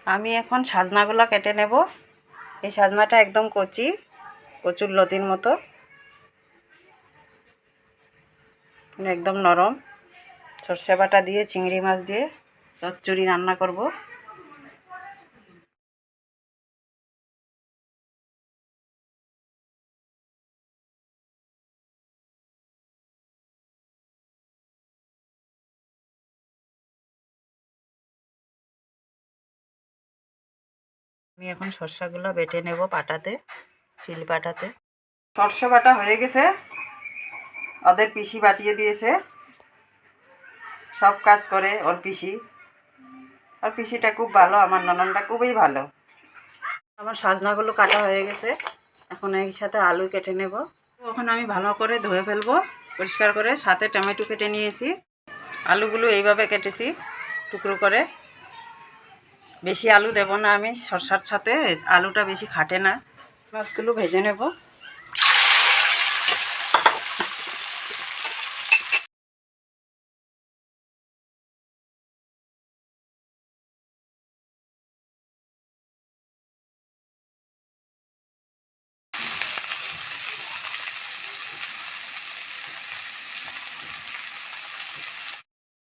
আমি এখন সাজনাগুলো কেটে নেব। এই সাজনাটা একদম কচি, কচুর লতির মতো, একদম নরম। সরষে বাটা দিয়ে চিংড়ি মাছ দিয়ে চচ্চড়ি রান্না করব। আমি এখন সরষাগুলো বেটে নেব পাটাতে, শিল পাটাতে। সরষে বাটা হয়ে গেছে, ওদের পিসি বাটিয়ে দিয়েছে। সব কাজ করে ওর পিসি। আর পিসিটা খুব ভালো, আমার ননদটা খুবই ভালো। আমার সাজনাগুলো কাটা হয়ে গেছে, এখন এর সাথে আলু কেটে নেব। এখন আমি ভালো করে ধুয়ে ফেলবো পরিষ্কার করে। সাথে টমেটো কেটে নিয়েছি। আলুগুলো এইভাবে কেটেছি টুকরো করে। বেশি আলু দেব না আমি, সরষার সাথে আলুটা বেশি খাটে না। মাছগুলো ভেজে নেব।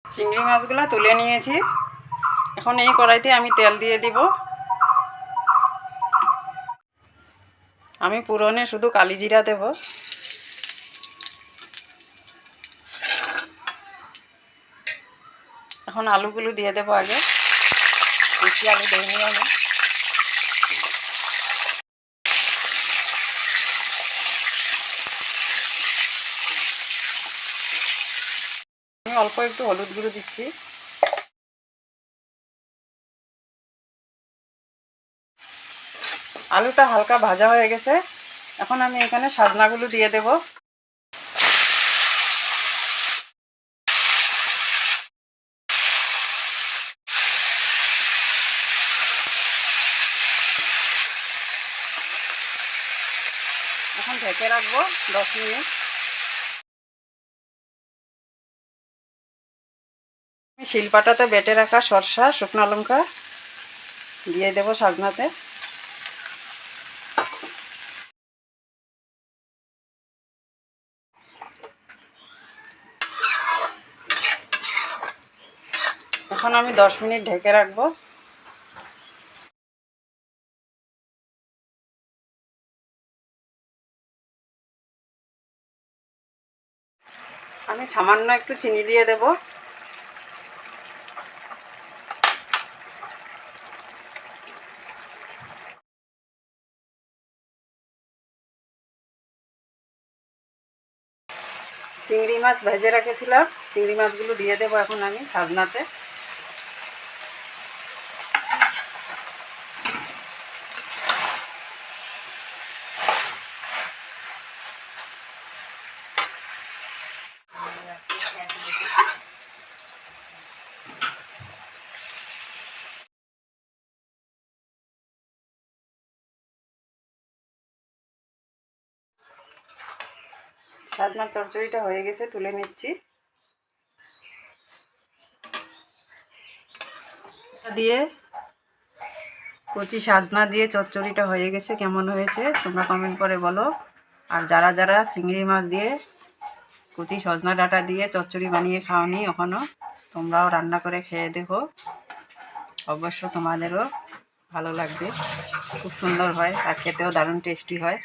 চিংড়ি মাছগুলো তুলে নিয়েছি। এখন এই কড়াইতে আমি তেল দিয়ে দিব। আমি পুরনে শুধু কালি জিরা দেব। এখন আলুগুলো দিয়ে দেব আগে। বেশি আলু দিইনি আমি। আমি অল্প একটু হলুদ গুঁড়ো দিচ্ছি। আলুটা হালকা ভাজা হয়ে গেছে। এখন আমি এখানে সাজনাগুলো দিয়ে দেব। এখন ঢেকে রাখবো 10 মিনিট। শিলপাটাতে বেটে রাখা সরষা শুকনো লঙ্কা দিয়ে দেব সাজনাতে। এখন আমি 10 মিনিট ঢেকে রাখবো। আমি সামান্য একটু চিনি দিয়ে দেব। চিংড়ি মাছ ভেজে রেখেছিলাম, চিংড়ি মাছগুলো দিয়ে দেবো এখন আমি সাজনাতে। সাজনার চচ্চড়িটা হয়ে গেছে, তুলে নিচ্ছি। দিয়ে কচি সাজনা দিয়ে চচ্চড়িটা হয়ে গেছে। কেমন হয়েছে তোমরা কমেন্ট করে বলো। আর যারা যারা চিংড়ি মাছ দিয়ে কচি সজনা ডাঁটা দিয়ে চচ্চড়ি বানিয়ে খাওনি এখনও, তোমরাও রান্না করে খেয়ে দেখো। অবশ্য তোমাদেরও ভালো লাগবে। খুব সুন্দর হয় আর খেতেও দারুণ টেস্টি হয়।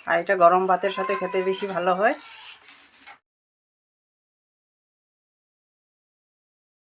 আর এটা গরম ভাতের সাথে খেতে বেশি ভালো হয়।